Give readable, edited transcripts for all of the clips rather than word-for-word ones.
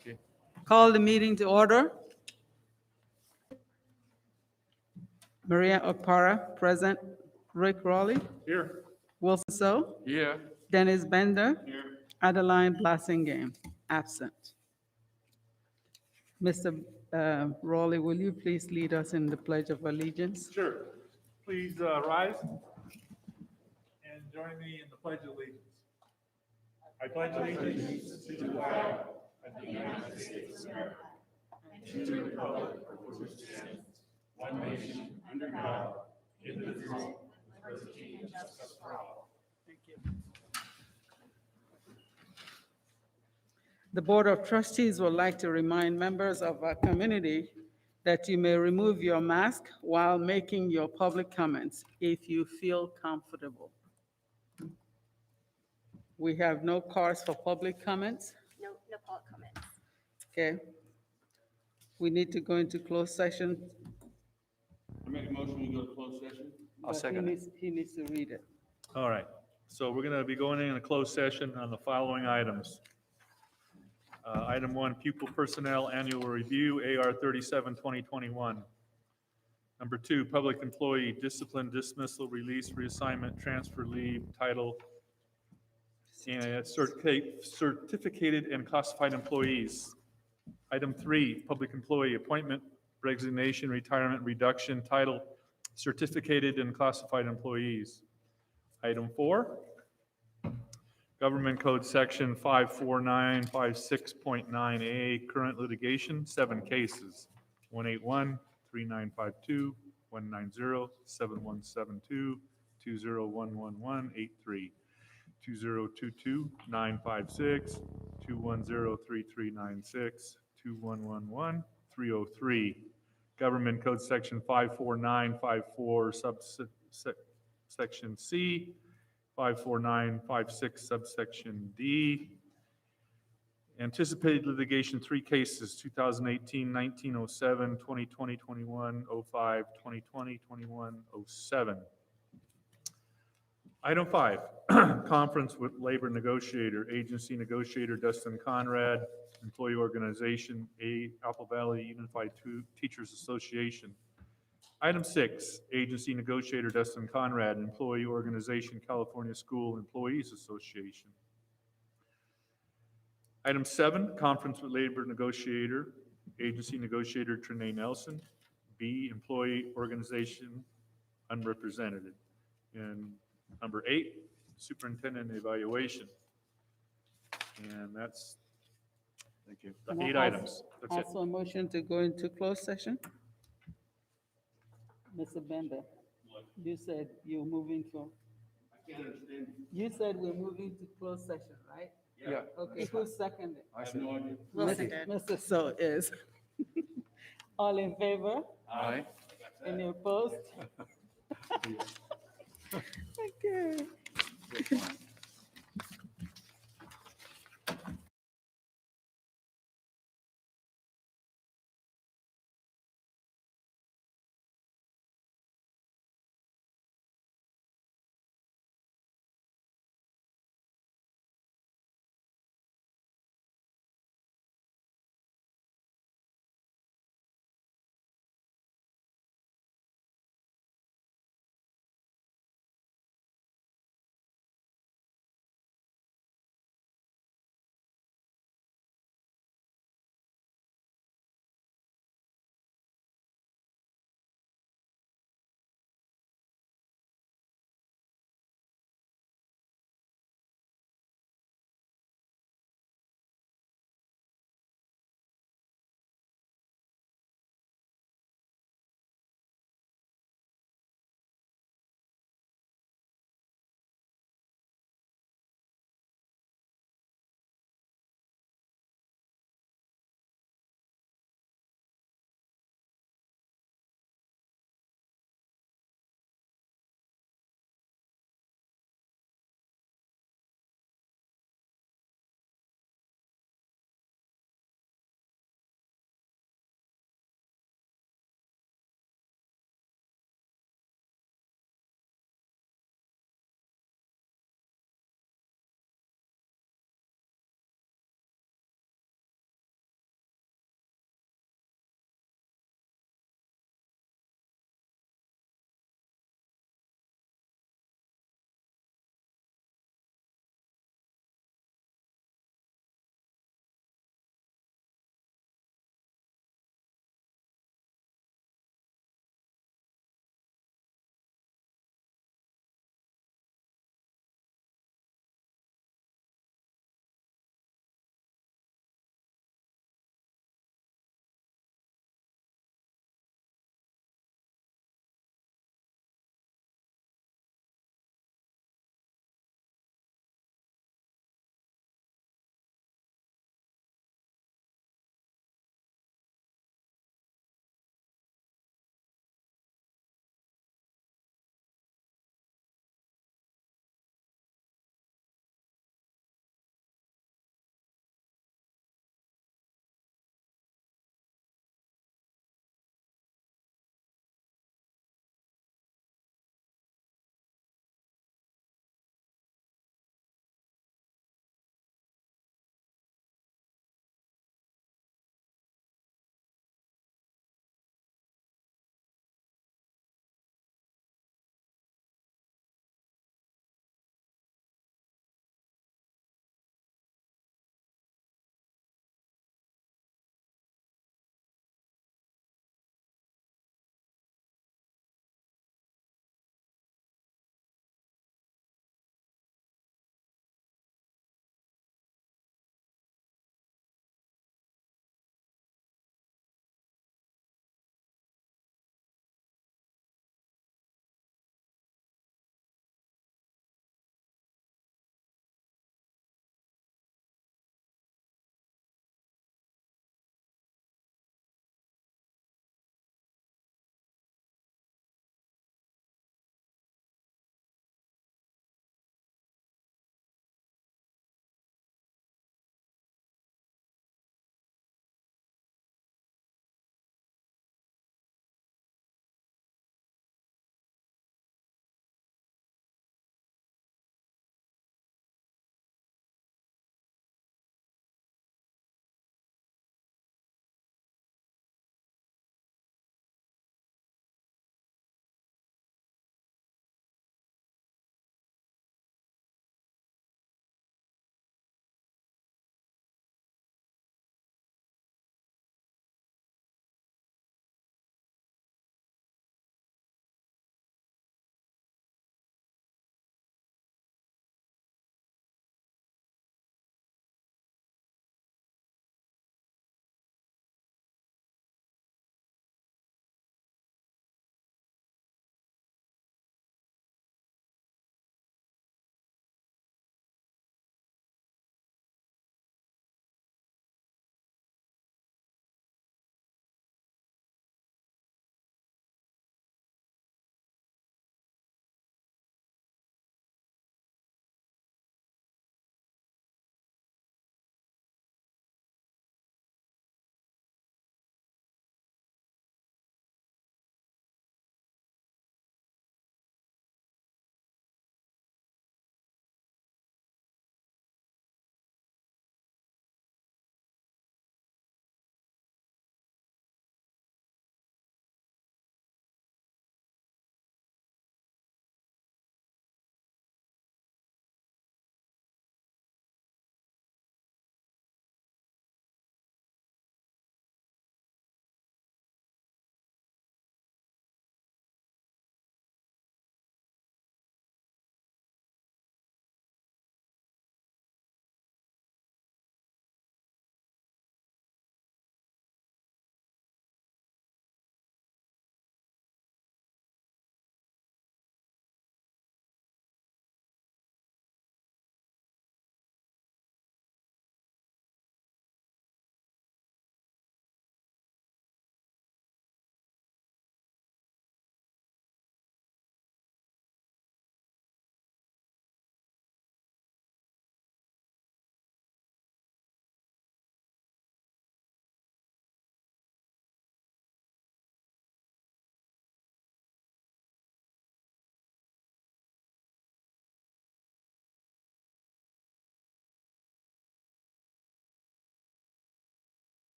Okay. Call the meeting to order. Maria Okpara, present. Rick Raleigh, Here. Wilson So, Yeah. Dennis Bender, Here. Adeline Blassingame, absent. Mr. Raleigh, will you please lead us in the Pledge of Allegiance? Sure. Please rise and join me in the Pledge of Allegiance. I pledge allegiance to the flag of the United States of America and to the republic for which it stands, one nation, under God, indivisible, with liberty and justice for all. Thank you. The Board of Trustees would like to remind members of our community that you may remove your mask while making your public comments if you feel comfortable. We have no cards for public comments. No public comments. Okay. We need to go into closed session. I make a motion, we go to closed session? But he needs to read it. All right. So we're going to be going in a closed session on the following items. Item 1, pupil personnel annual review, AR 37, 2021. Number 2, public employee discipline, dismissal, release, reassignment, transfer, leave, title, and certificated and classified employees. Item 3, public employee appointment, resignation, retirement, reduction, title, certificated and classified employees. Item 4, Government Code Section 54956.9A, current litigation, 7 cases, 181, 3952, 190, 7172, 2011183, 2022, 956, 2103396, 2111, 303. Government Code Section 54954, subsection C, 54956, subsection D. Anticipated litigation, 3 cases, 2018, 1907, 2020, 21, 05, 2020, 21, 07. Item 5, conference with labor negotiator, agency negotiator Dustin Conrad, employee organization, Apple Valley Unified Teachers Association. Item 6, agency negotiator Dustin Conrad, employee organization California School Employees Association. Item 7, conference with labor negotiator, agency negotiator Trinae Nelson, B, employee organization unrepresented. And number 8, superintendent evaluation. And that's, thank you, the 8 items. That's it. Also a motion to go into closed session. Mr. Bender, you said you're moving to, you said we're moving to closed session, right? Yeah. Okay, who seconded? I have no idea. Wilson did. Mr. So is. All in favor? Aye. Any opposed? Okay.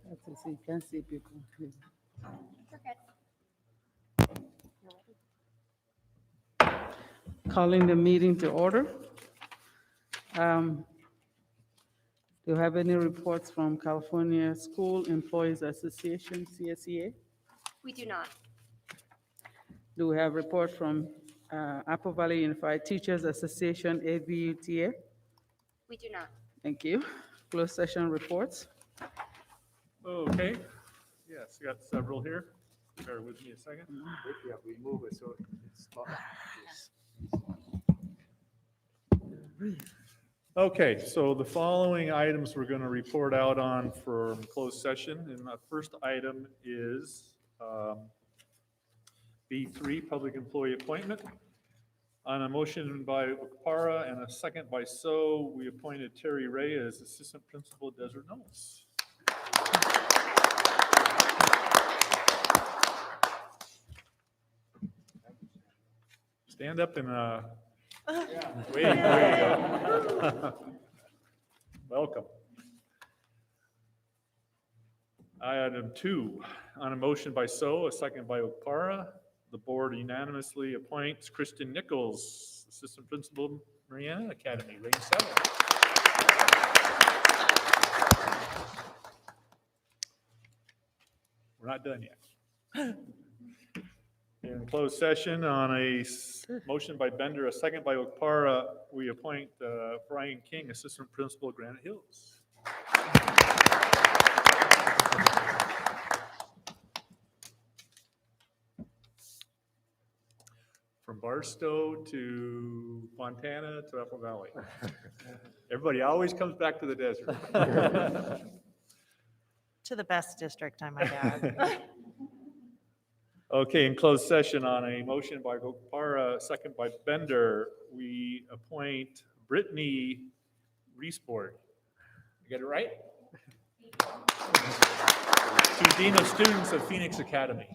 So you can see people. Calling the meeting to order. Do you have any reports from California School Employees Association, CSEA? We do not. Do we have report from Apple Valley Unified Teachers Association, AVUTA? We do not. Thank you. Closed session reports. Okay, yes, we got several here. Bear with me a second. Yeah, we move it so it's. Okay, so the following items we're going to report out on for closed session. And the first item is B3, public employee appointment. On a motion by Okpara and a second by So, we appointed Terry Ray as assistant principal at Desert Knolls. Stand up and wait, there you go. Welcome. Item 2, on a motion by So, a second by Okpara, the board unanimously appoints Kristen Nichols, assistant principal, Mariana Academy, Range 7. We're not done yet. In closed session, on a motion by Bender, a second by Okpara, we appoint Brian King, assistant principal, Granite Hills. From Barstow to Fontana to Apple Valley. Everybody always comes back to the desert. To the best district, I might add. Okay, in closed session, on a motion by Okpara, second by Bender, we appoint Brittany Reesport. You get it right? To Dean of Students of Phoenix Academy.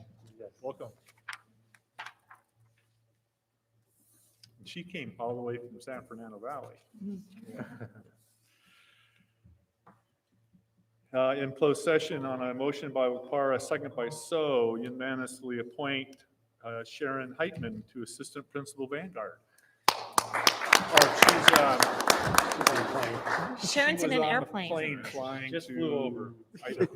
Welcome. She came all the way from San Fernando Valley. In closed session, on a motion by Okpara, second by So, unanimously appoint Sharon Heitman to assistant principal Vanguard. Sharon's in an airplane Plane flying Just to flew over. Idaho.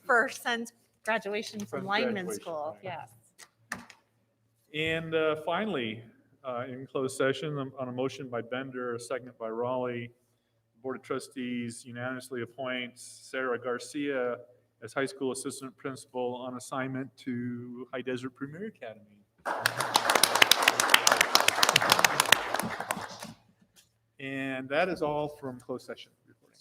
for her son's graduation from Son's lineman graduation, school, right. yes. And finally, in closed session, on a motion by Bender, a second by Raleigh, Board of Trustees unanimously appoints Sarah Garcia as high school assistant principal on assignment to High Desert Premier Academy. And that is all from closed session reporting.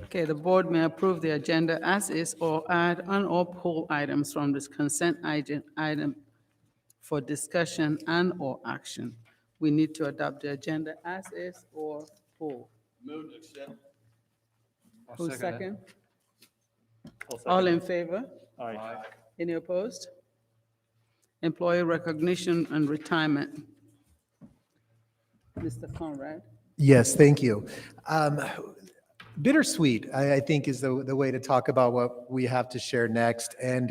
Okay, the board may approve the agenda as is or add on or pull items from this consent item for discussion and or action. We need to adopt the agenda as is or pull. Move to accept. Who's second? I'll second All in it. favor? Aye. Any opposed? Employee recognition and retirement. Mr. Conrad? Yes, thank you. Bittersweet, I think, is the way to talk about what we have to share next. And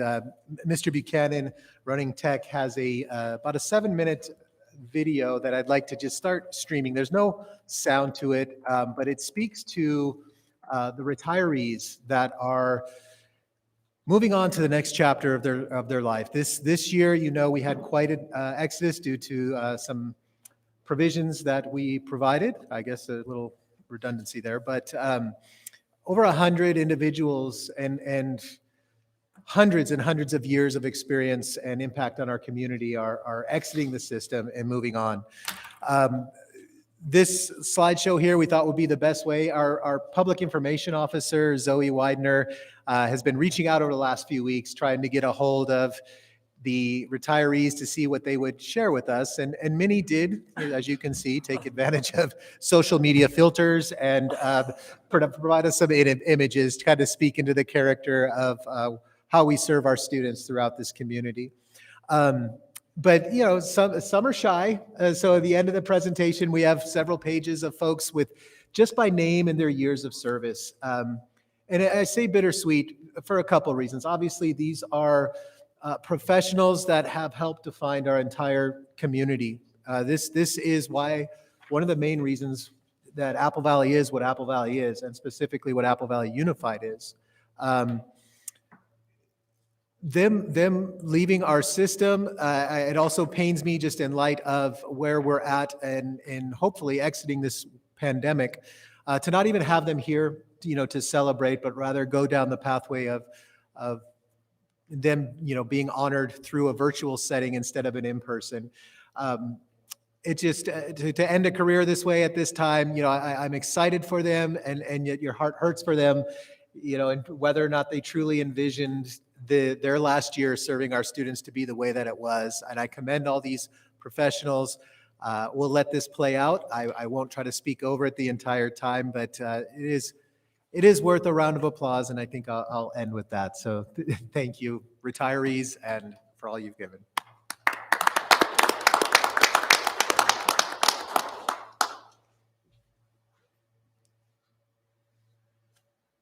Mr. Buchanan, running tech, has about a 7-minute video that I'd like to just start streaming. There's no sound to it, but it speaks to the retirees that are moving on to the next chapter of their life. This year, you know, we had quite an exodus due to some provisions that we provided. I guess a little redundancy there, but over 100 individuals and hundreds and hundreds of years of experience and impact on our community are exiting the system and moving on. This slideshow here we thought would be the best way. Our public information officer, Zoe Widener, has been reaching out over the last few weeks, trying to get a hold of the retirees to see what they would share with us. And many did, as you can see, take advantage of social media filters and provide us some images to kind of speak into the character of how we serve our students throughout this community. But, you know, some are shy. So at the end of the presentation, we have several pages of folks with just by name and their years of service. And I say bittersweet for a couple of reasons. Obviously, these are professionals that have helped define our entire community. This is why one of the main reasons that Apple Valley is what Apple Valley is, and specifically what Apple Valley Unified is. Them leaving our system, it also pains me just in light of where we're at and hopefully exiting this pandemic, to not even have them here, to celebrate, but rather go down the pathway of them, being honored through a virtual setting instead of an in-person. It just, to end a career this way at this time, I'm excited for them, and yet your heart hurts for them, and whether or not they truly envisioned their last year serving our students to be the way that it was. And I commend all these professionals. We'll let this play out. I won't try to speak over it the entire time, but it is worth a round of applause, and I think I'll end with that. So thank you, retirees, and for all you've given.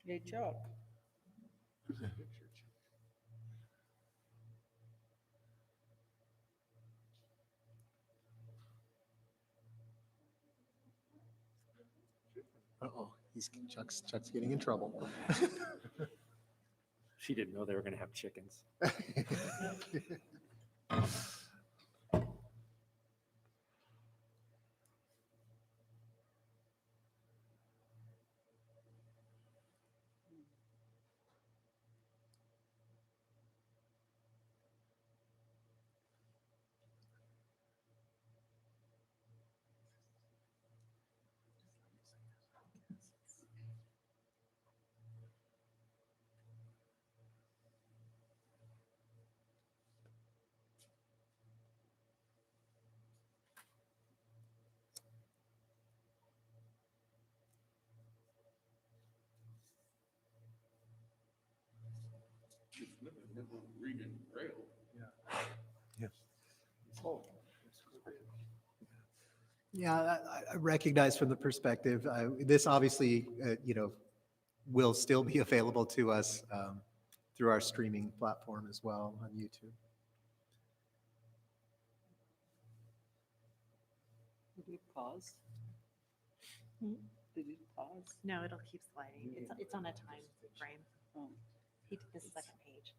Great job. Uh-oh, Chuck's getting in trouble. She didn't know they were going to have chickens. Reading Braille. Yeah, I recognize from the perspective, this obviously, will still be available to us through our streaming platform as well on YouTube. Did you pause? Hmm? Did you pause? No, it'll keep sliding. It's on a time frame. Oh. He did the second page.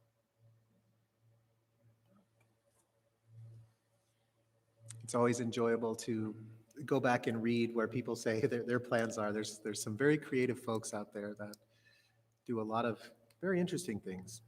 It's always enjoyable to go back and read where people say their plans are. There's some very creative folks out there that do a lot of very interesting things.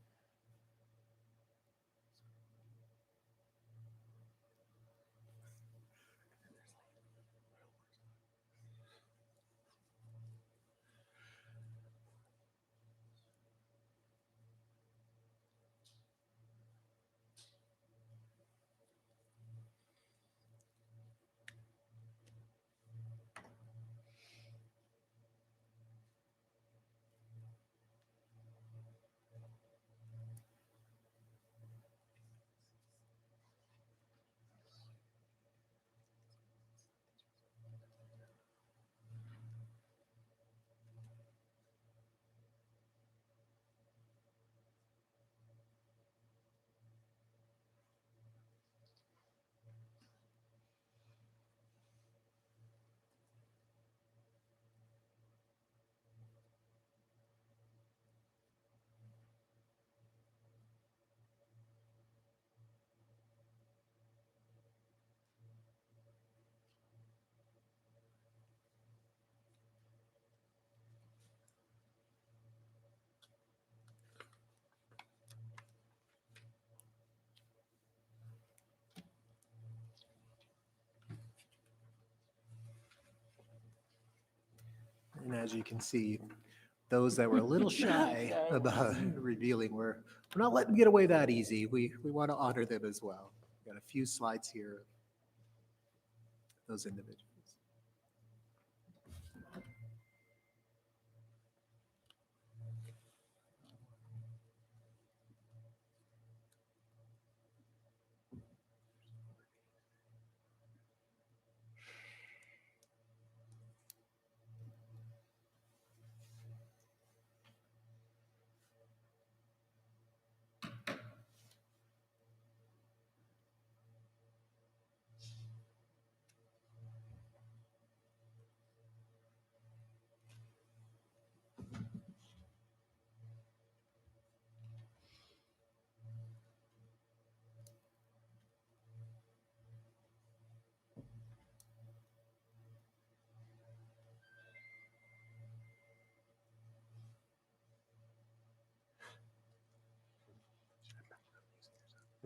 And as you can see, those that were a little shy about revealing, we're not letting them get away that easy. We want to honor them as well. Got a few slides here. Those individuals.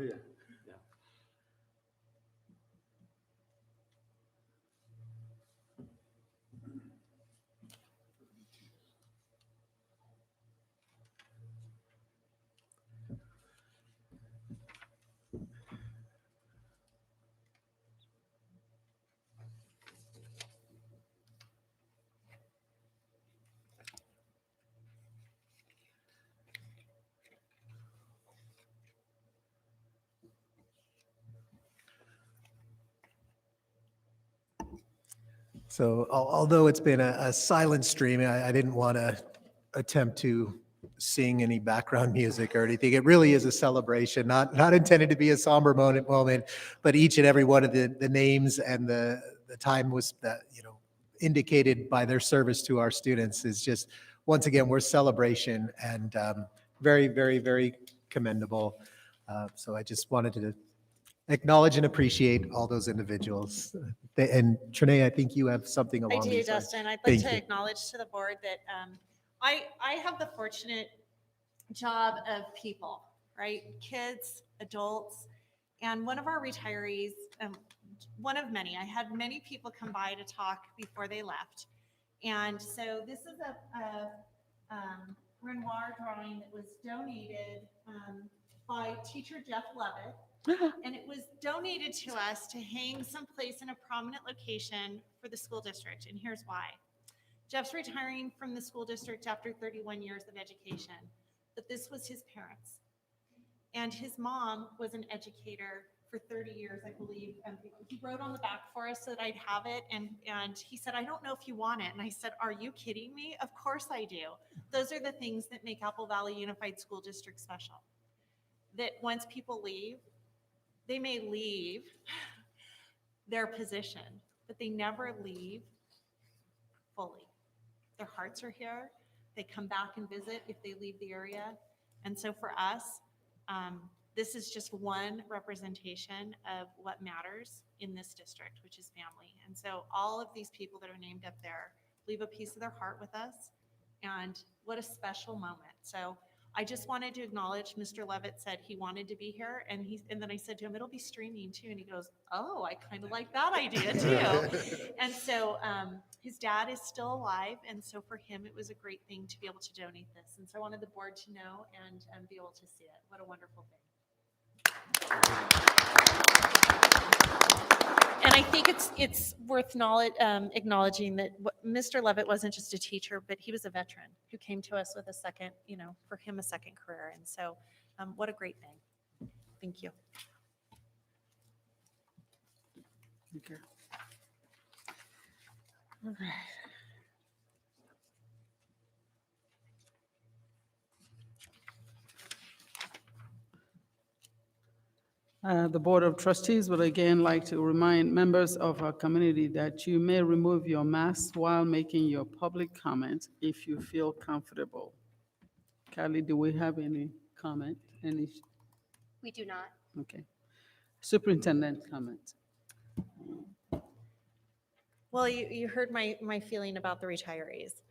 Yeah. Yeah. So although it's been a silent stream, I didn't want to attempt to sing any background music or anything. It really is a celebration, not intended to be a somber moment, but each and every one of the names and the time was that, indicated by their service to our students is just, once again, we're celebration and very, very, very commendable. So I just wanted to acknowledge and appreciate all those individuals. And Trinae, I think you have something I along do, these lines. Dustin. I'd like Thank to you. acknowledge to the board that I have the fortunate job of people, right? Kids, adults, and one of our retirees, one of many, I had many people come by to talk before they left. And so this is a Renoir drawing that was donated by teacher Jeff Levitt. And it was donated to us to hang someplace in a prominent location for the school district. And here's why. Jeff's retiring from the school district after 31 years of education, but this was his parents. And his mom was an educator for 30 years, I believe. And he wrote on the back for us so that I'd have it. And he said, I don't know if you want it. And I said, are you kidding me? Of course I do. Those are the things that make Apple Valley Unified School District special. That once people leave, they may leave their position, but they never leave fully. Their hearts are here. They come back and visit if they leave the area. And so for us, this is just one representation of what matters in this district, which is family. And so all of these people that are named up there leave a piece of their heart with us. And what a special moment. So I just wanted to acknowledge Mr. Levitt said he wanted to be here, and then I said to him, it'll be streaming too. And he goes, oh, I kind of like that idea too. And so his dad is still alive, and so for him it was a great thing to be able to donate this. And so I wanted the board to know and be able to see it. What a wonderful thing. And I think it's worth acknowledging that Mr. Levitt wasn't just a teacher, but he was a veteran who came to us with a second, for him a second career. And so what a great thing. Thank you. Okay. All right. The Board of Trustees would again like to remind members of our community that you may remove your mask while making your public comment if you feel comfortable. Kylie, do we have any comment? We do not. Okay. Superintendent comment. Well, you heard my feeling about the retirees.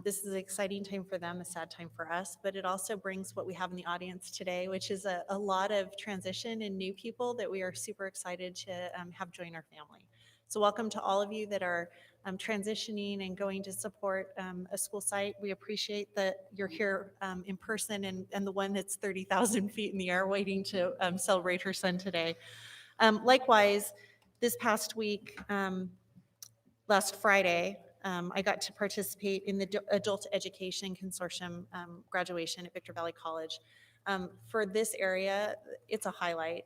This is an exciting time for them, a sad time for us, but it also brings what we have in the audience today, which is a lot of transition and new people that we are super excited to have join our family. So welcome to all of you that are transitioning and going to support a school site. We appreciate that you're here in person and the one that's 30,000 feet in the air waiting to celebrate her son today. Likewise, this past week, last Friday, I got to participate in the Adult Education Consortium graduation at Victor Valley College. For this area, it's a highlight.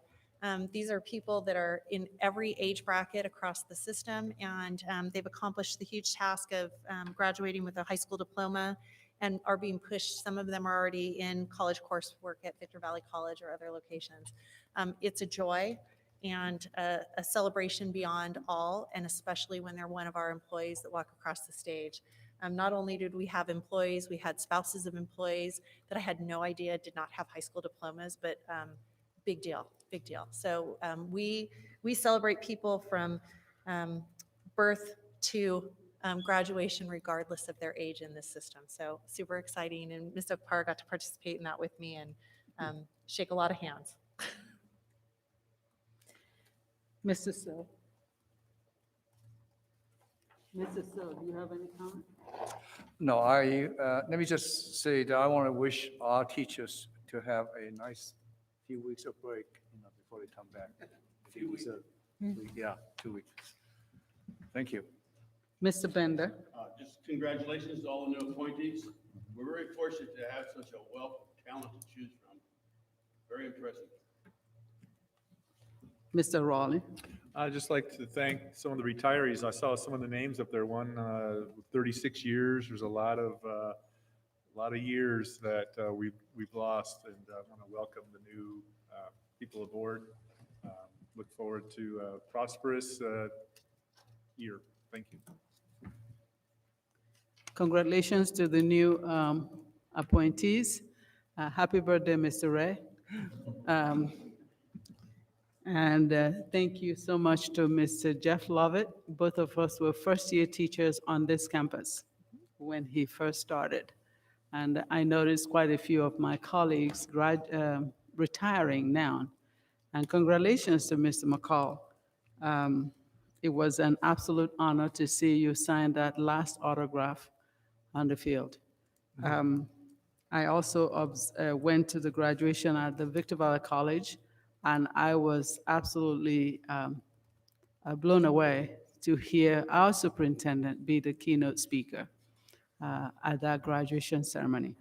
These are people that are in every age bracket across the system, and they've accomplished the huge task of graduating with a high school diploma and are being pushed. Some of them are already in college coursework at Victor Valley College or other locations. It's a joy and a celebration beyond all, and especially when they're one of our employees that walk across the stage. Not only did we have employees, we had spouses of employees that I had no idea did not have high school diplomas, but big deal, big deal. So we celebrate people from birth to graduation regardless of their age in this system. So super exciting, and Ms. Okpara got to participate in that with me and shake a lot of hands. Mr. Sill. Mr. Sill, do you have any comment? No, let me just say that I want to wish our teachers to have a nice few weeks of break, before they come back. They deserve- Yeah, 2 weeks. Thank you. Mr. Bender? Just congratulations to all the new appointees. We're very fortunate to have such a wealth of talent to choose from. Very impressive. Mr. Raleigh? I'd just like to thank some of the retirees. I saw some of the names up there. One, 36 years. There's a lot of years that we've lost, and I want to welcome the new people aboard. Look forward to a prosperous year. Thank you. Congratulations to the new appointees. Happy birthday, Mr. Ray. And thank you so much to Mr. Jeff Lovett. Both of us were first-year teachers on this campus when he first started. And I noticed quite a few of my colleagues retiring now. And congratulations to Mr. McCall. It was an absolute honor to see you sign that last autograph on the field. I also went to the graduation at the Victor Valley College, and I was absolutely blown away to hear our superintendent be the keynote speaker at that graduation ceremony.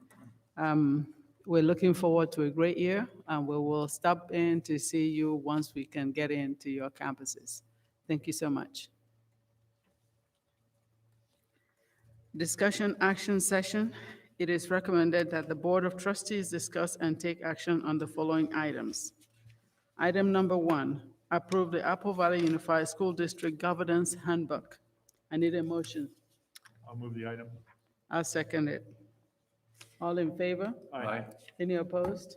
We're looking forward to a great year, and we will stop in to see you once we can get into your campuses. Thank you so much. Discussion action session. It is recommended that the Board of Trustees discuss and take action on the following items. Item number 1, approve the Apple Valley Unified School District Governance Handbook. I need a motion. I'll move the item. I'll second it. All in favor? Aye. Any opposed?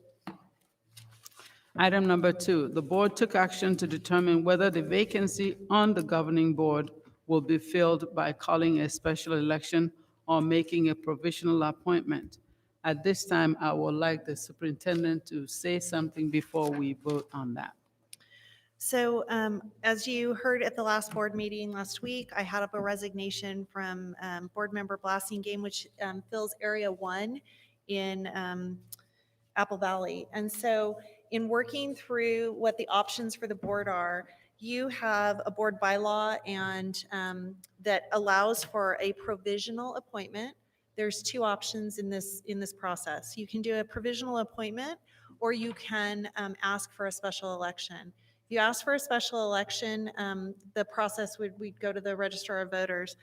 Item number 2, the board took action to determine whether the vacancy on the governing board will be filled by calling a special election or making a provisional appointment. At this time, I would like the superintendent to say something before we vote on that. So as you heard at the last board meeting last week, I had up a resignation from board member Blassingame, which fills area 1 in Apple Valley. And so in working through what the options for the board are, you have a board bylaw and that allows for a provisional appointment. There's 2 options in this process. You can do a provisional appointment, or you can ask for a special election. If you ask for a special election, the process we'd go to the Registrar of Voters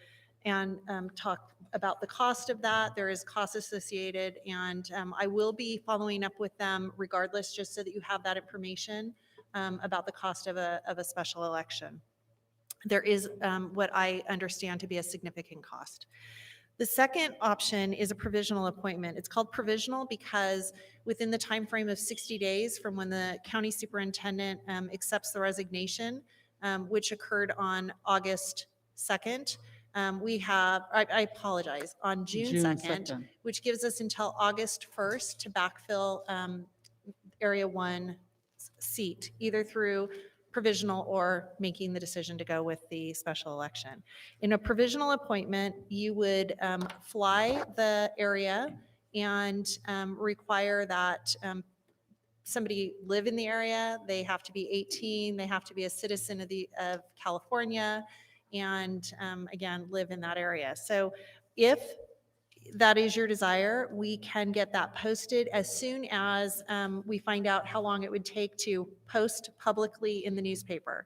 and talk about the cost of that. There is cost associated, and I will be following up with them regardless, just so that you have that information about the cost of a special election. There is what I understand to be a significant cost. The second option is a provisional appointment. It's called provisional because within the time frame of 60 days from when the county superintendent accepts the resignation, which occurred on August 2nd, I apologize, on June 2nd, which gives us until August 1st to backfill Area 1 seat, either through provisional or making the decision to go with the special election. In a provisional appointment, you would fly the area and require that somebody live in the area. They have to be 18. They have to be a citizen of California, and again, live in that area. So if that is your desire, we can get that posted as soon as we find out how long it would take to post publicly in the newspaper.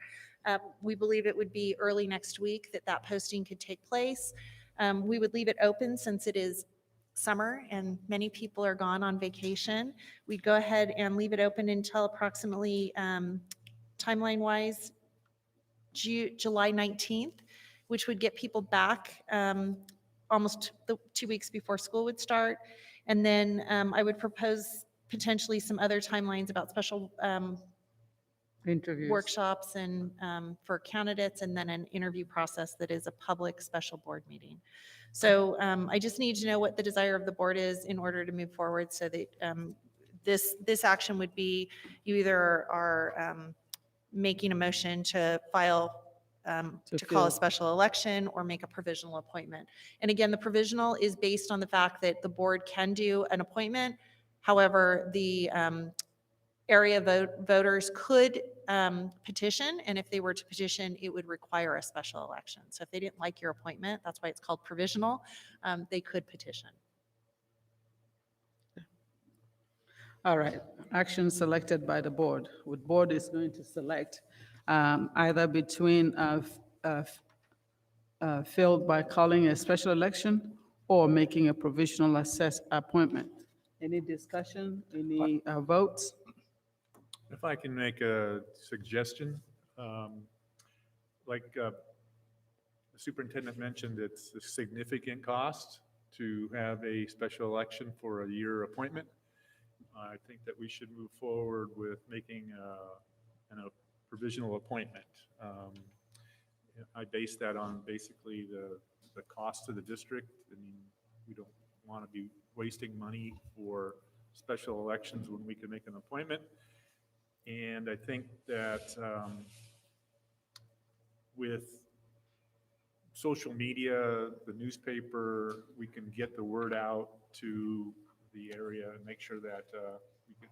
We believe it would be early next week that posting could take place. We would leave it open since it is summer and many people are gone on vacation. We'd go ahead and leave it open until approximately, timeline-wise, July 19th, which would get people back almost 2 weeks before school would start. And then I would propose potentially some other timelines about special Interviews. workshops and for candidates, and then an interview process that is a public special board meeting. So I just need to know what the desire of the board is in order to move forward, so that this action would be, you either are making a motion to file, To to call a fill. special election or make a provisional appointment. And again, the provisional is based on the fact that the board can do an appointment. However, the area voters could petition, and if they were to petition, it would require a special election. So if they didn't like your appointment, that's why it's called provisional, they could petition. All right, action selected by the board. The board is going to select either between filled by calling a special election or making a provisional assess appointment. Any discussion, any votes? If I can make a suggestion, like the superintendent mentioned, it's a significant cost to have a special election for a year appointment. I think that we should move forward with making a provisional appointment. I base that on basically the cost to the district. I mean, we don't want to be wasting money for special elections when we can make an appointment. And I think that with social media, the newspaper, we can get the word out to the area and make sure that we get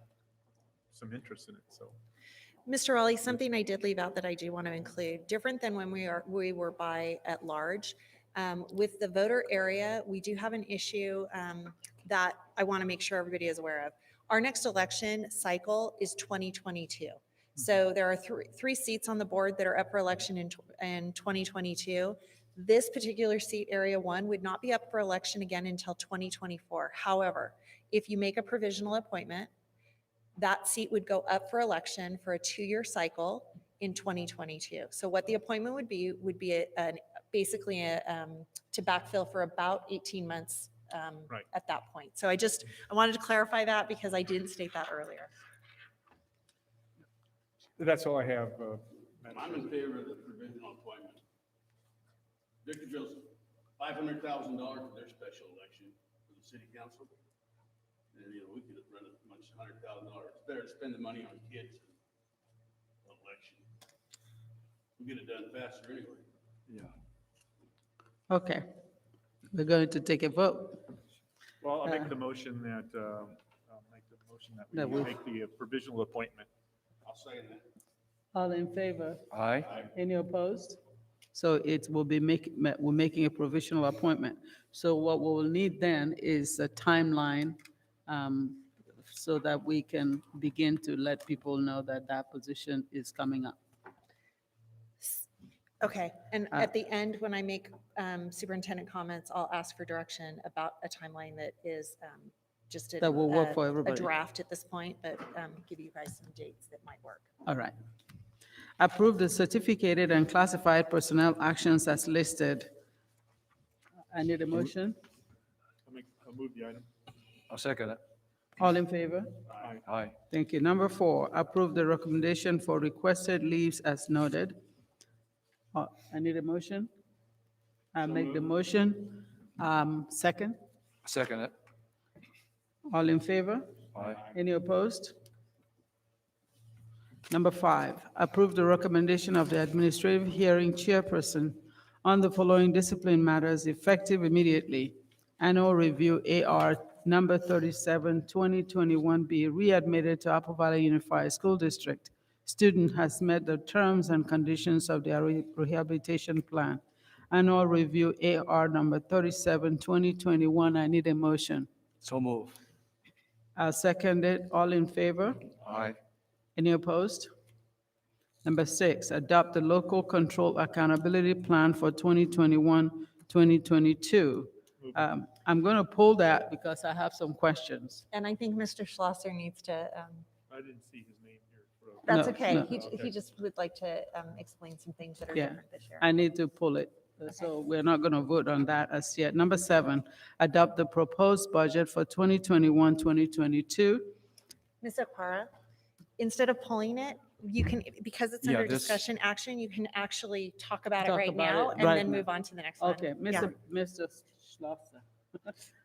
some interest in it, so. Mr. Raleigh, something I did leave out that I do want to include, different than when we were by at large. With the voter area, we do have an issue that I want to make sure everybody is aware of. Our next election cycle is 2022. So there are three seats on the board that are up for election in 2022. This particular seat, Area 1, would not be up for election again until 2024. However, if you make a provisional appointment, that seat would go up for election for a 2-year cycle in 2022. So what the appointment would be basically to backfill for about 18 months Right. at that point. So I wanted to clarify that because I didn't state that earlier. That's all I have. Madam I'm in favor of the provisional appointment. Victorville's $500,000 for their special election for the city council. And, we could run as much as $100,000. It's better to spend the money on kids than election. We get it done faster anyway. Yeah. Okay, we're going to take a vote. Well, I'll make the motion that, That we we- make the provisional appointment. I'll say that. All in favor? Aye. Any opposed? So it will be we're making a provisional appointment. So what we'll need then is a timeline so that we can begin to let people know that that position is coming up. Okay, and at the end, when I make superintendent comments, I'll ask for direction about a timeline that is just That will work for a everybody. draft at this point, but give you guys some dates that might work. All right. Approve the certificated and classified personnel actions as listed. I need a motion. I'll move the item. I'll second it. All in favor? Aye. Thank you. Number 4, approve the recommendation for requested leaves as noted. I need a motion. I make the motion. Second. Second it. All in favor? Aye. Any opposed? Number 5, approve the recommendation of the administrative hearing chairperson on the following discipline matters effective immediately. Annual review AR number 37, 2021 be readmitted to Apple Valley Unified School District. Student has met the terms and conditions of their rehabilitation plan. Annual review AR number 37, 2021. I need a motion. So move. I'll second it. All in favor? Aye. Any opposed? Number 6, adopt the local control accountability plan for 2021-2022. I'm going to pull that because I have some questions. And I think Mr. Schlosser needs to, I didn't see his name here. that's No, okay. no. He just would like to explain some things that are Yeah. different this year. I need to pull it, so we're not going to vote on that as yet. Number 7, adopt the proposed budget for 2021-2022. Ms. Okpara, instead of pulling it, you can, because it's Yeah, under this- discussion action, you can actually talk about it Talk right about now it and right then now. move on to the next one. Okay, Yeah. Mr. Schlosser.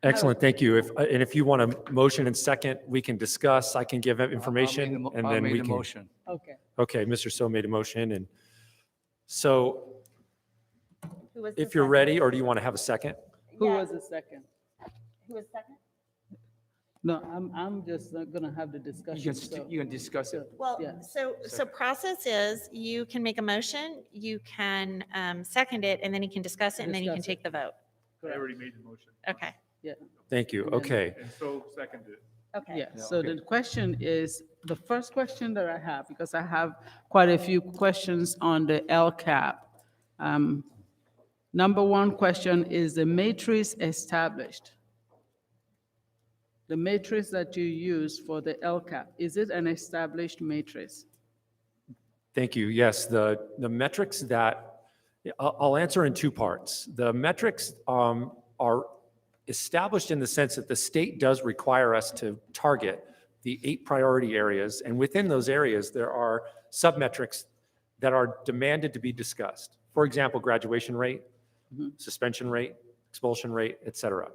Excellent, thank you. And if you want a motion and second, we can discuss, I can give information, and I then made we the can. motion. Okay. Okay, Mr. So made a motion, and so Who was the if you're second? ready, or do you want to have a second? Who Yeah. was the second? Who was second? No, I'm just not gonna have the discussion, so. You can discuss it. Well, Yeah. so process is you can make a motion, you can second it, and then you can discuss it, and then you can Discuss it. take the vote. I already made the motion, Okay. Yeah, Thank you, And then- okay. and so seconded. Okay. yeah. Yeah, So okay. the question is, the first question that I have, because I have quite a few questions on the LCAP. Number one question, is the matrix established? The matrix that you use for the LCAP, is it an established matrix? Thank you. Yes, the metrics that, I'll answer in two parts. The metrics are established in the sense that the state does require us to target the 8 priority areas, and within those areas, there are sub-metrics that are demanded to be discussed. For example, graduation rate, suspension rate, expulsion rate, et cetera.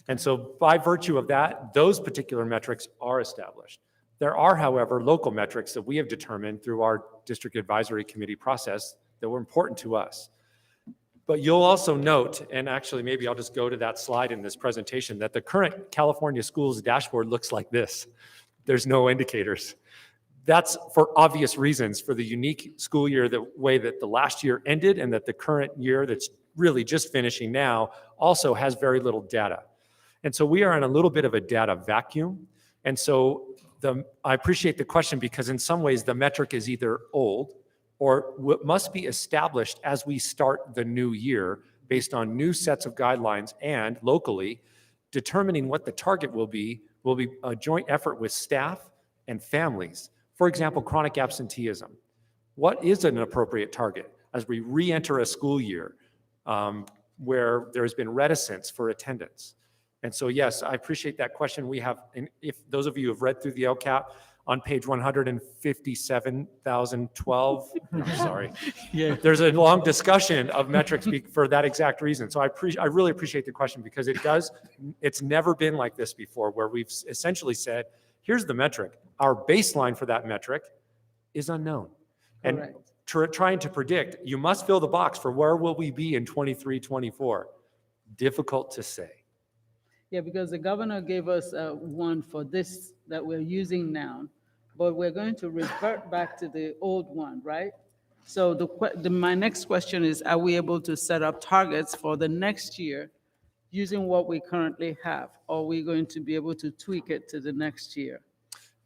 And so by virtue of that, those particular metrics are established. There are, however, local metrics that we have determined through our district advisory committee process that were important to us. But you'll also note, and actually maybe I'll just go to that slide in this presentation, that the current California schools dashboard looks like this. There's no indicators. That's for obvious reasons, for the unique school year, the way that the last year ended and that the current year that's really just finishing now also has very little data. And so we are in a little bit of a data vacuum. And so I appreciate the question, because in some ways the metric is either old or must be established as we start the new year based on new sets of guidelines, and locally determining what the target will be a joint effort with staff and families. For example, chronic absenteeism. What is an appropriate target as we re-enter a school year where there has been reticence for attendance? And so, yes, I appreciate that question. We have, and if those of you who have read through the LCAP, on page 157,012, I'm sorry. Yeah. There's a long discussion of metrics for that exact reason. So I really appreciate the question, because it's never been like this before, where we've essentially said, here's the metric. Our baseline for that metric is unknown. And Correct. trying to predict, you must fill the box for where will we be in 23, 24. Difficult to say. Yeah, because the governor gave us one for this that we're using now, but we're going to revert back to the old one, right? So my next question is, are we able to set up targets for the next year using what we currently have? Or are we going to be able to tweak it to the next year?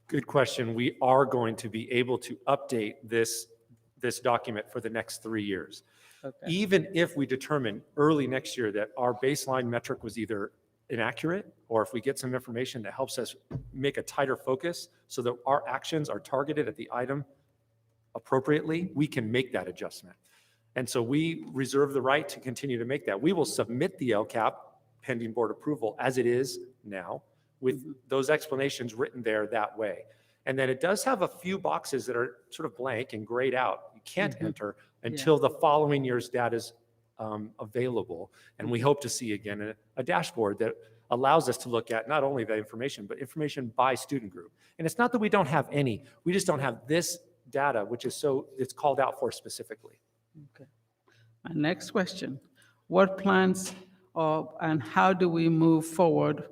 Good question. We are going to be able to update this document for the next 3 years. Okay. Even if we determine early next year that our baseline metric was either inaccurate, or if we get some information that helps us make a tighter focus so that our actions are targeted at the item appropriately, we can make that adjustment. And so we reserve the right to continue to make that. We will submit the LCAP pending board approval as it is now, with those explanations written there that way. And then it does have a few boxes that are sort of blank and grayed out. You can't enter until the following year's data is available. And we hope to see again a dashboard that allows us to look at not only the information, but information by student group. And it's not that we don't have any, we just don't have this data, which is it's called out for specifically. Okay. My next question, what plans and how do we move forward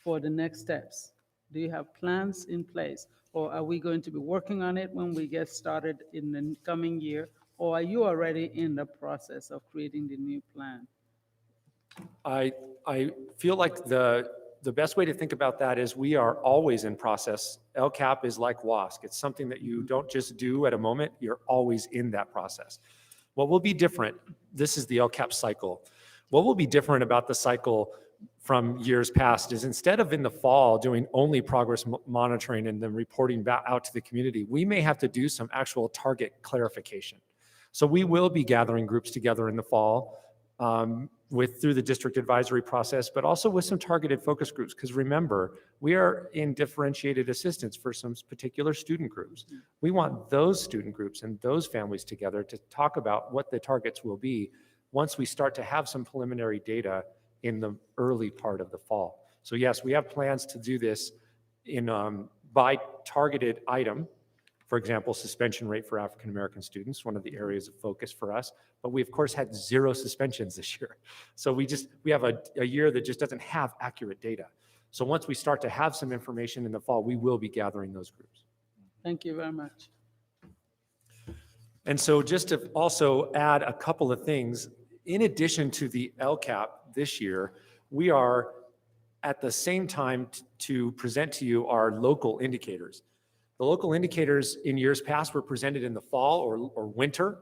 for the next steps? Do you have plans in place, or are we going to be working on it when we get started in the coming year? Or are you already in the process of creating the new plan? I feel like the best way to think about that is we are always in process. LCAP is like WASC. It's something that you don't just do at a moment, you're always in that process. What will be different, this is the LCAP cycle. What will be different about the cycle from years past is, instead of in the fall doing only progress monitoring and then reporting back out to the community, we may have to do some actual target clarification. So we will be gathering groups together in the fall through the district advisory process, but also with some targeted focus groups. Because remember, we are in differentiated assistance for some particular student groups. We want those student groups and those families together to talk about what the targets will be once we start to have some preliminary data in the early part of the fall. So yes, we have plans to do this in by targeted item. For example, suspension rate for African-American students, one of the areas of focus for us. But we, of course, had 0 suspensions this year. So we have a year that just doesn't have accurate data. So once we start to have some information in the fall, we will be gathering those groups. Thank you very much. And so just to also add a couple of things, in addition to the LCAP this year, we are at the same time to present to you our local indicators. The local indicators in years past were presented in the fall or winter.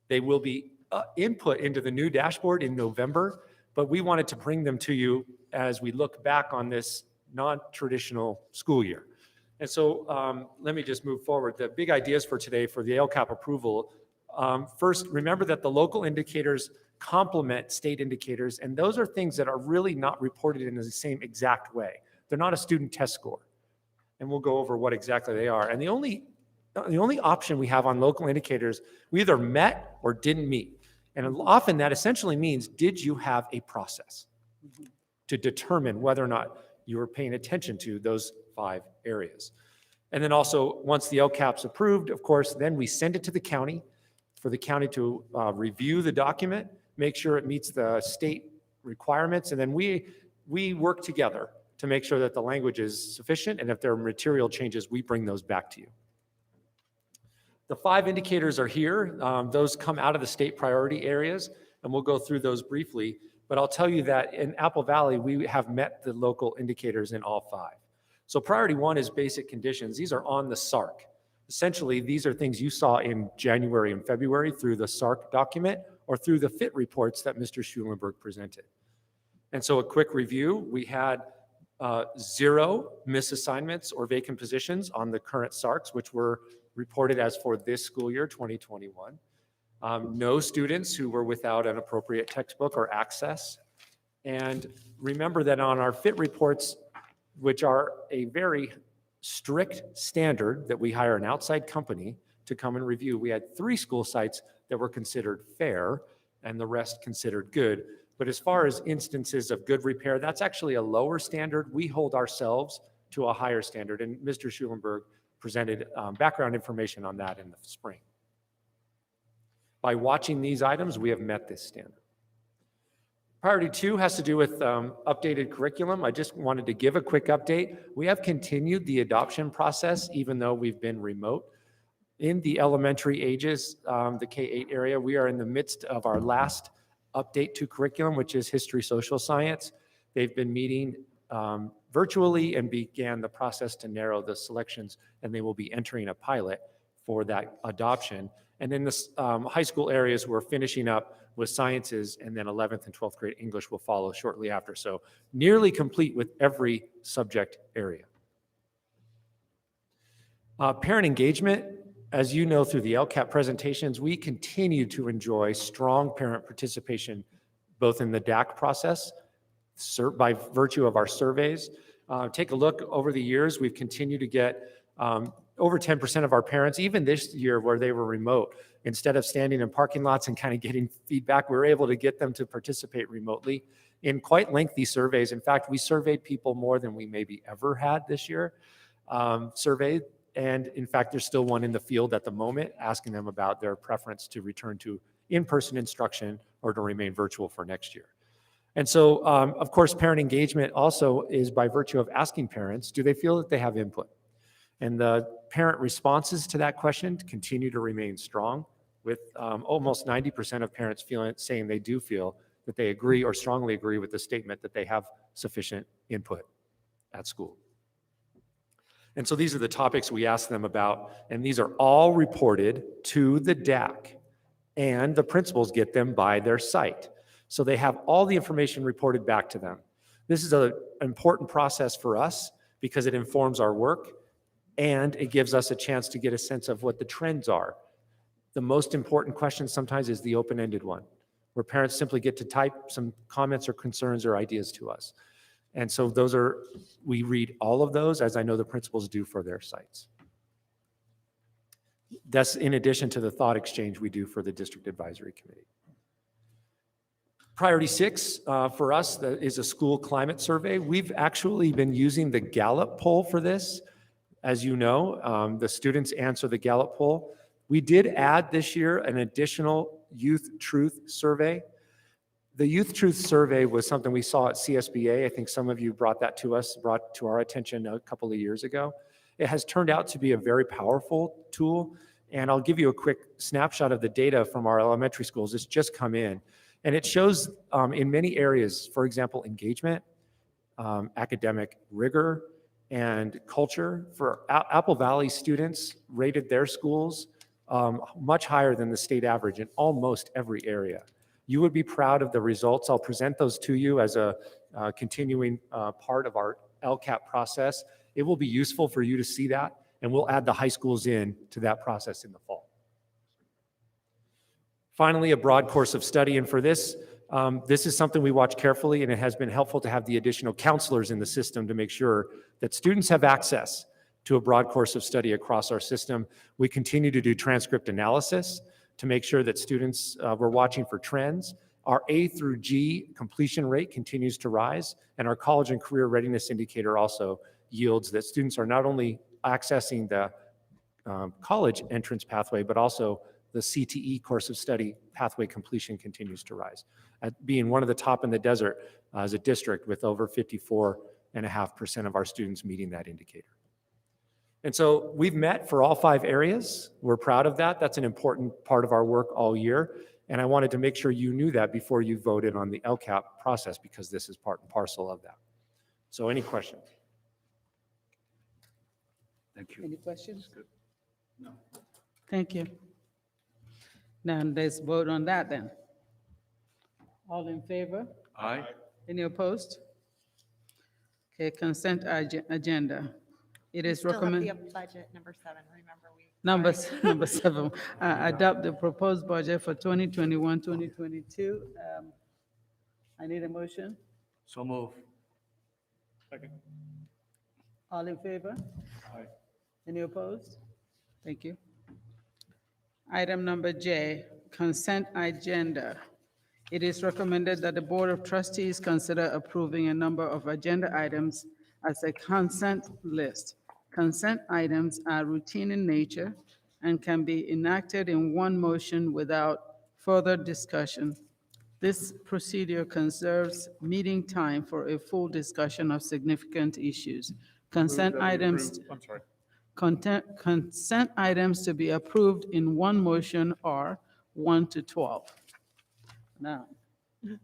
They will be input into the new dashboard in November, but we wanted to bring them to you as we look back on this non-traditional school year. And so let me just move forward. The big ideas for today for the LCAP approval, first, remember that the local indicators complement state indicators, and those are things that are really not reported in the same exact way. They're not a student test score. And we'll go over what exactly they are. And the only option we have on local indicators, we either met or didn't meet. And often that essentially means, did you have a process to determine whether or not you were paying attention to those 5 areas? And then also, once the LCAP's approved, of course, then we send it to the county for the county to review the document, make sure it meets the state requirements, and then we work together to make sure that the language is sufficient, and if there are material changes, we bring those back to you. The 5 indicators are here. Those come out of the state priority areas, and we'll go through those briefly. But I'll tell you that in Apple Valley, we have met the local indicators in all 5. So priority 1 is basic conditions. These are on the SARC. Essentially, these are things you saw in January and February through the SARC document or through the FIT reports that Mr. Schulenberg presented. And so a quick review, we had 0 misassignments or vacant positions on the current SARCs, which were reported as for this school year, 2021. No students who were without an appropriate textbook or access. And remember that on our FIT reports, which are a very strict standard that we hire an outside company to come and review, we had 3 school sites that were considered fair and the rest considered good. But as far as instances of good repair, that's actually a lower standard. We hold ourselves to a higher standard, and Mr. Schulenberg presented background information on that in the spring. By watching these items, we have met this standard. Priority 2 has to do with updated curriculum. I just wanted to give a quick update. We have continued the adoption process, even though we've been remote. In the elementary ages, the K-8 area, we are in the midst of our last update to curriculum, which is history, social science. They've been meeting virtually and began the process to narrow the selections, and they will be entering a pilot for that adoption. And in the high school areas, we're finishing up with sciences, and then 11th and 12th grade English will follow shortly after. So nearly complete with every subject area. Parent engagement, as you know through the LCAP presentations, we continue to enjoy strong parent participation, both in the DAC process, by virtue of our surveys. Take a look over the years, we've continued to get over 10% of our parents, even this year where they were remote, instead of standing in parking lots and kind of getting feedback, we were able to get them to participate remotely in quite lengthy surveys. In fact, we surveyed people more than we maybe ever had this year, surveyed. And in fact, there's still one in the field at the moment asking them about their preference to return to in-person instruction or to remain virtual for next year. And so, of course, parent engagement also is by virtue of asking parents, do they feel that they have input? And the parent responses to that question continue to remain strong, with almost 90% of parents saying they do feel that they agree or strongly agree with the statement that they have sufficient input at school. And so these are the topics we ask them about, and these are all reported to the DAC, and the principals get them by their site. So they have all the information reported back to them. This is an important process for us because it informs our work, and it gives us a chance to get a sense of what the trends are. The most important question sometimes is the open-ended one, where parents simply get to type some comments or concerns or ideas to us. And so we read all of those, as I know the principals do for their sites. That's in addition to the thought exchange we do for the district advisory committee. Priority 6 for us is a school climate survey. We've actually been using the Gallup poll for this. As you know, the students answer the Gallup poll. We did add this year an additional Youth Truth survey. The Youth Truth survey was something we saw at CSBA. I think some of you brought to our attention a couple of years ago. It has turned out to be a very powerful tool. And I'll give you a quick snapshot of the data from our elementary schools. It's just come in. And it shows in many areas, for example, engagement, academic rigor, and culture. For Apple Valley students rated their schools much higher than the state average in almost every area. You would be proud of the results. I'll present those to you as a continuing part of our LCAP process. It will be useful for you to see that, and we'll add the high schools in to that process in the fall. Finally, a broad course of study, and for this, this is something we watch carefully, and it has been helpful to have the additional counselors in the system to make sure that students have access to a broad course of study across our system. We continue to do transcript analysis to make sure that students, we're watching for trends. Our A through G completion rate continues to rise, and our college and career readiness indicator also yields that students are not only accessing the college entrance pathway, but also the CTE course of study pathway completion continues to rise, at being one of the top in the desert as a district with over 54.5% of our students meeting that indicator. And so we've met for all 5 areas. We're proud of that. That's an important part of our work all year. And I wanted to make sure you knew that before you voted on the LCAP process, because this is part and parcel of that. So any questions? Thank you. Any questions? No. Thank you. Now let's vote on that then. All in favor? Aye. Any opposed? Okay, consent agenda. It is Still have recommended. the budget number 7, remember we. Number 7, adopt the proposed budget for 2021, 2022. I need a motion. So move. All in favor? Aye. Any opposed? Thank you. Item number J, consent agenda. It is recommended that the Board of Trustees consider approving a number of agenda items as a consent list. Consent items are routine in nature and can be enacted in one motion without further discussion. This procedure conserves meeting time for a full discussion of significant issues. Consent Move that we items. approve- I'm sorry. Consent items to be approved in one motion are 1 to 12. Now, I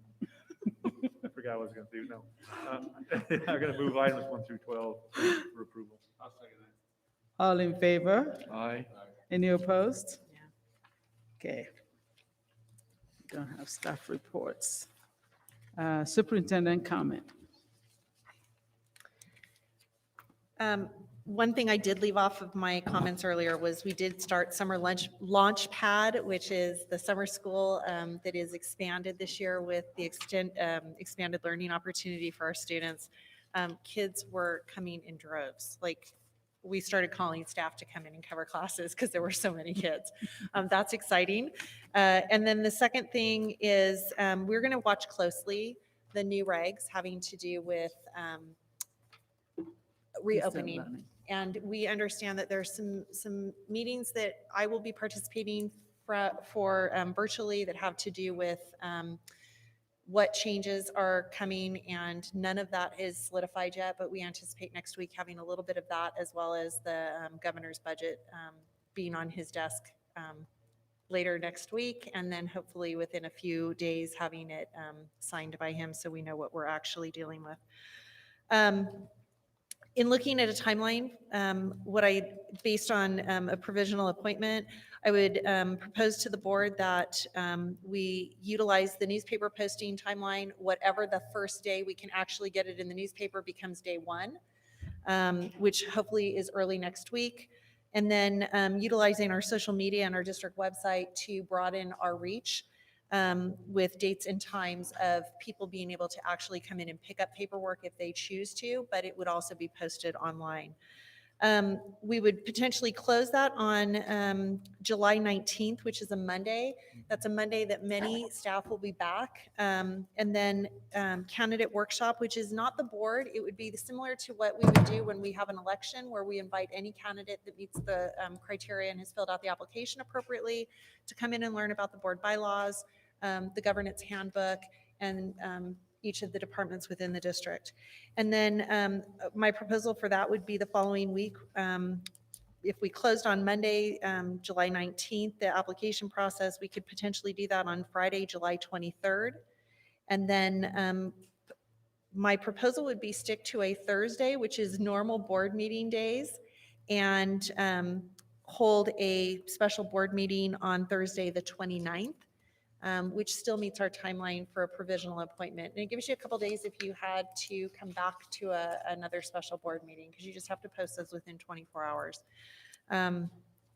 forgot what I was going to do. No. I'm going to move items 1 through 12 for approval. I'll second that. all in favor? Aye. Any opposed? Okay. Don't have staff reports. Superintendent comment. One thing I did leave off of my comments earlier was we did start Summer Launch Pad, which is the summer school that is expanded this year with the expanded learning opportunity for our students. Kids were coming in droves. Like, we started calling staff to come in and cover classes because there were so many kids. That's exciting. And then the second thing is we're going to watch closely the new regs having to do with reopening. Learning. And we understand that there's some meetings that I will be participating for virtually that have to do with what changes are coming, and none of that is solidified yet, but we anticipate next week having a little bit of that, as well as the governor's budget being on his desk later next week, and then hopefully within a few days having it signed by him so we know what we're actually dealing with. In looking at a timeline, based on a provisional appointment, I would propose to the board that we utilize the newspaper posting timeline. Whatever the first day we can actually get it in the newspaper becomes day 1, which hopefully is early next week. And then utilizing our social media and our district website to broaden our reach with dates and times of people being able to actually come in and pick up paperwork if they choose to, but it would also be posted online. We would potentially close that on July 19th, which is a Monday. That's a Monday that many staff will be back. And then candidate workshop, which is not the board. It would be similar to what we would do when we have an election, where we invite any candidate that meets the criteria and has filled out the application appropriately to come in and learn about the board bylaws, the governance handbook, and each of the departments within the district. And then my proposal for that would be the following week. If we closed on Monday, July 19th, the application process, we could potentially do that on Friday, July 23rd. And then my proposal would be stick to a Thursday, which is normal board meeting days, and hold a special board meeting on Thursday, the 29th. Which still meets our timeline for a provisional appointment. And it gives you a couple days if you had to come back to another special board meeting, because you just have to post those within 24 hours. And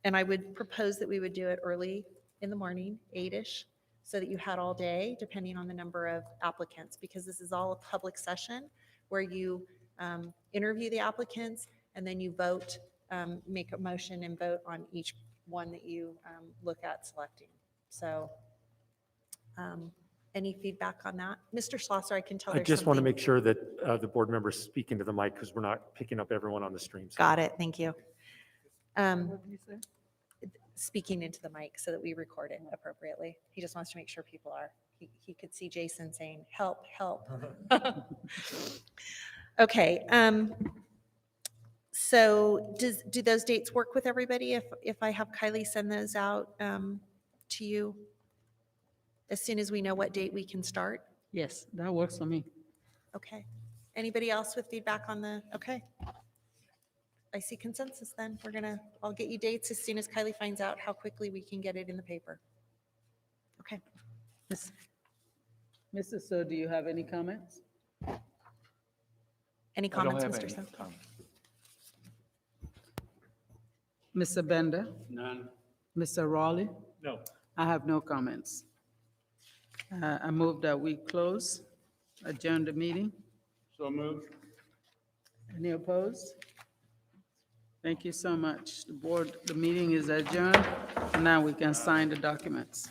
I would propose that we would do it early in the morning, 8-ish, so that you had all day, depending on the number of applicants, because this is all a public session where you interview the applicants and then you vote, make a motion and vote on each one that you look at selecting. So any feedback on that? Mr. Schlosser, I can tell I there's just want to something- make sure that the board members speak into the mic because we're not picking up everyone on the stream. So Got it, thank you. Speaking into the mic so that we record it appropriately. He just wants to make sure people are, he could see Jason saying, help, help. Okay, so do those dates work with everybody if I have Kylie send those out to you as soon as we know what date we can start? Yes, that works for me. Okay. Anybody else with feedback on the, okay. I see consensus then. I'll get you dates as soon as Kylie finds out how quickly we can get it in the paper. Okay. Mrs. So, do you have any comments? Any I don't comments, have Mr. any So? comments. Mr. Bender? None. Mr. Raleigh? No. I have no comments. I move that we adjourn the meeting. So moved. Any opposed? Thank you so much. The meeting is adjourned. Now we can sign the documents.